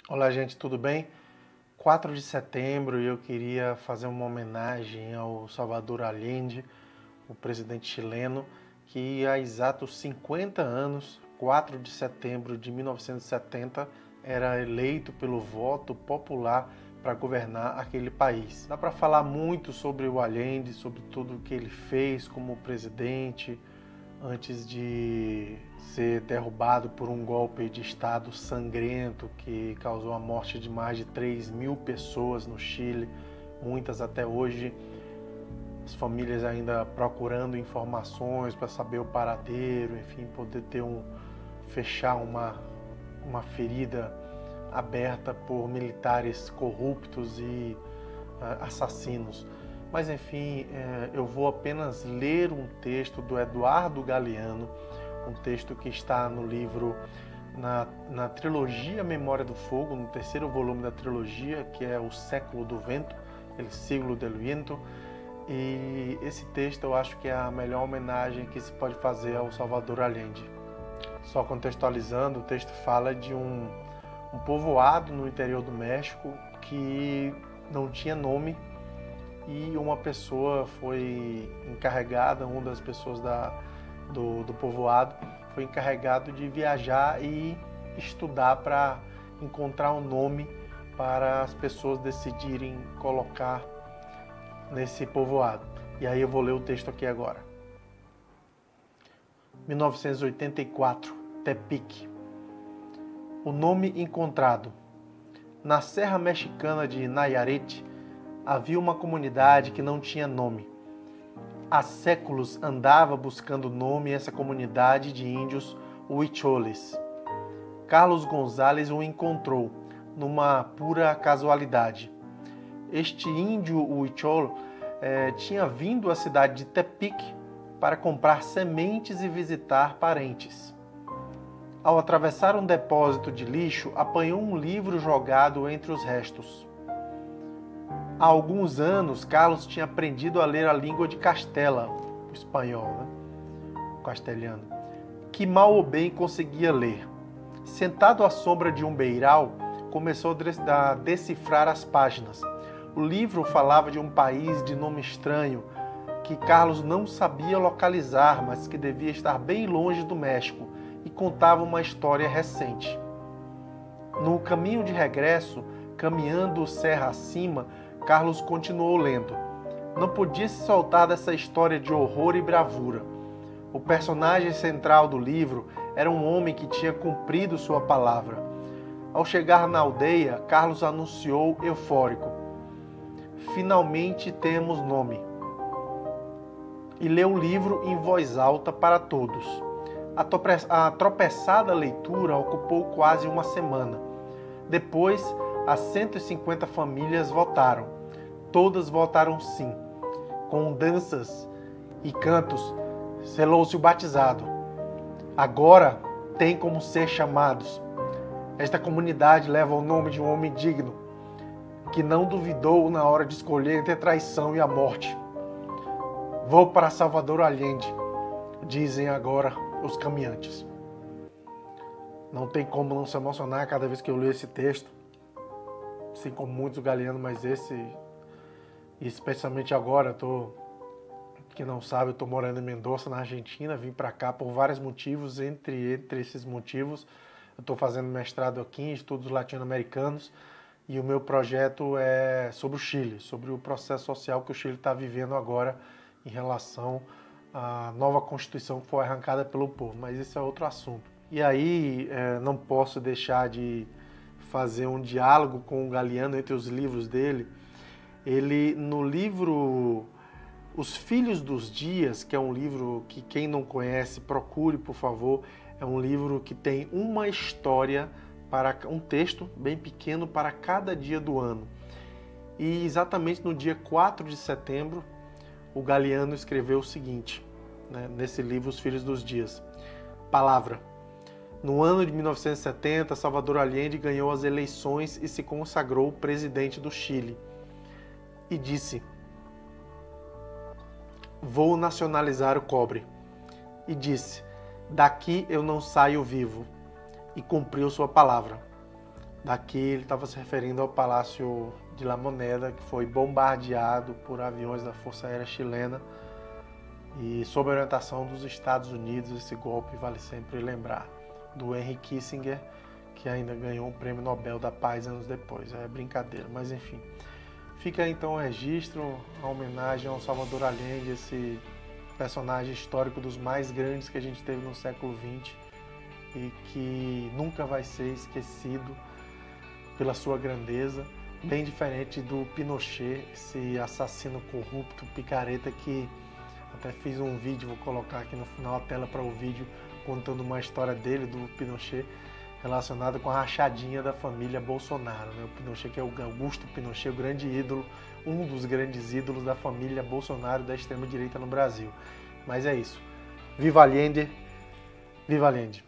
Olá, gente, tudo bem? 4 de setembro e eu queria fazer uma homenagem ao Salvador Allende, o presidente chileno, que há exatos 50 anos, 4 de setembro de 1970, era eleito pelo voto popular para governar aquele país. Dá para falar muito sobre o Allende, sobre tudo o que ele fez como presidente, antes de ser derrubado por um golpe de Estado sangrento que causou a morte de mais de 3.000 pessoas no Chile, muitas até hoje, as famílias ainda procurando informações para saber o paradeiro, enfim, poder fechar uma ferida aberta por militares corruptos e assassinos. Mas enfim, eu vou apenas ler um texto do Eduardo Galeano, um texto que está no livro, na trilogia Memória do Fogo, no terceiro volume da trilogia, que é O Século do Vento, El Siglo del Viento. E esse texto eu acho que é a melhor homenagem que se pode fazer ao Salvador Allende. Só contextualizando, o texto fala de um povoado no interior do México que não tinha nome, e uma pessoa foi encarregada, uma das pessoas do povoado, foi encarregado de viajar e estudar para encontrar um nome para as pessoas decidirem colocar nesse povoado. E aí eu vou ler o texto aqui agora. 1984, Tepic. O nome encontrado. Na Serra Mexicana de Nayarit, havia uma comunidade que não tinha nome. Há séculos andava buscando nome essa comunidade de índios huicholes. Carlos Gonzalez o encontrou, numa pura casualidade. Este índio huichol tinha vindo à cidade de Tepic para comprar sementes e visitar parentes. Ao atravessar um depósito de lixo, apanhou um livro jogado entre os restos. Há alguns anos, Carlos tinha aprendido a ler a língua de Castela, o espanhol, o castelhano, que mal ou bem conseguia ler. Sentado à sombra de um beiral, começou a decifrar as páginas. O livro falava de um país de nome estranho, que Carlos não sabia localizar, mas que devia estar bem longe do México, e contava uma história recente. No caminho de regresso, caminhando serra acima, Carlos continuou lendo. Não podia se soltar dessa história de horror e bravura. O personagem central do livro era um homem que tinha cumprido sua palavra. Ao chegar na aldeia, Carlos anunciou eufórico: "Finalmente temos nome." E leu o livro em voz alta para todos. A tropeçada leitura ocupou quase uma semana. Depois, as 150 famílias votaram. Todas votaram sim. Com danças e cantos, selou-se o batizado. Agora tem como ser chamados. Esta comunidade leva o nome de um homem digno, que não duvidou na hora de escolher entre a traição e a morte. Vou para Salvador Allende, dizem agora os caminhantes. Não tem como não se emocionar cada vez que eu leio esse texto, assim como muitos galeanos, mas esse, especialmente agora, quem não sabe, eu estou morando em Mendoza, na Argentina, vim para cá por vários motivos, entre esses motivos, eu estou fazendo mestrado aqui em estudos latino-americanos, e o meu projeto é sobre o Chile, sobre o processo social que o Chile está vivendo agora em relação à nova Constituição que foi arrancada pelo povo, mas esse é outro assunto. E aí, não posso deixar de fazer um diálogo com o Galeano entre os livros dele. Ele, no livro Os Filhos dos Dias, que é um livro que quem não conhece, procure, por favor, é um livro que tem uma história, um texto bem pequeno para cada dia do ano. E exatamente no dia 4 de setembro, o Galeano escreveu o seguinte, nesse livro Os Filhos dos Dias. Palavra. No ano de 1970, Salvador Allende ganhou as eleições e se consagrou presidente do Chile. E disse: "Vou nacionalizar o cobre." E disse: "Daqui eu não saio vivo." E cumpriu sua palavra. Daqui ele estava se referindo ao Palácio de La Moneda, que foi bombardeado por aviões da Força Aérea Chilena e sob a orientação dos Estados Unidos. Esse golpe vale sempre lembrar, do Henry Kissinger, que ainda ganhou um prêmio Nobel da Paz anos depois. É brincadeira, mas enfim. Fica aí então o registro, a homenagem ao Salvador Allende, esse personagem histórico dos mais grandes que a gente teve no século XX e que nunca vai ser esquecido pela sua grandeza, bem diferente do Pinochet, esse assassino corrupto, picareta, que até fiz um vídeo, vou colocar aqui no final a tela para o vídeo, contando uma história dele, do Pinochet, relacionada com a rachadinha da família Bolsonaro, né? O Pinochet, que é o Augusto Pinochet, o grande ídolo, um dos grandes ídolos da família Bolsonaro da extrema-direita no Brasil. Mas é isso. Viva Allende! Viva Allende!